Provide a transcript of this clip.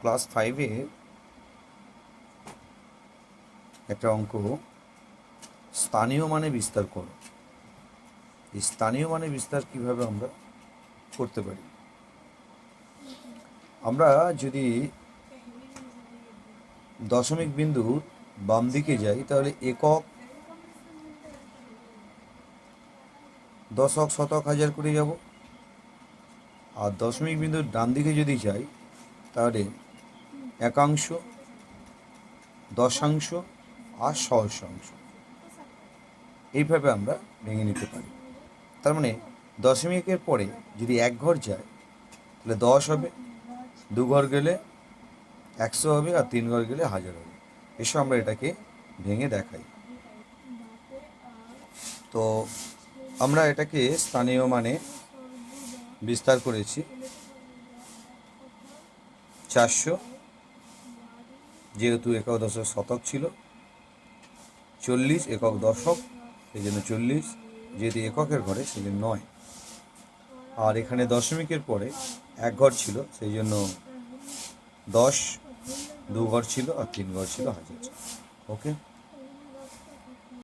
Class 5-এ একটা অঙ্ক, স্থানীয় মানে বিস্তার করো। এই স্থানীয় মানে বিস্তার কিভাবে আমরা করতে পারি? আমরা যদি দশমিক বিন্দুর বাম দিকে যাই তাহলে একক, দশক, শতক, হাজার করে যাব। আর দশমিক বিন্দুর ডান দিকে যদি যাই তাহলে একাংশ, দশাংশ আর সহস্রাংশ, এইভাবে আমরা ভেঙে নিতে পারি। তার মানে দশমিকের পরে যদি এক ঘর যায় তাহলে 10 হবে, 2 ঘর গেলে 100 হবে, আর 3 ঘর গেলে 1000 হবে। এসব আমরা এটাকে ভেঙে দেখাই। তো আমরা এটাকে স্থানীয় মানে বিস্তার করেছি 400, যেহেতু একক, দশক, শতক ছিল। 40 একক, দশক, সেই জন্য 40, যেহেতু এককের ঘরে সেই জন্য 9। আর এখানে দশমিকের পরে এক ঘর ছিল সেই জন্য 10, 2 ঘর ছিল আর 3 ঘর ছিল 1000। ওকে।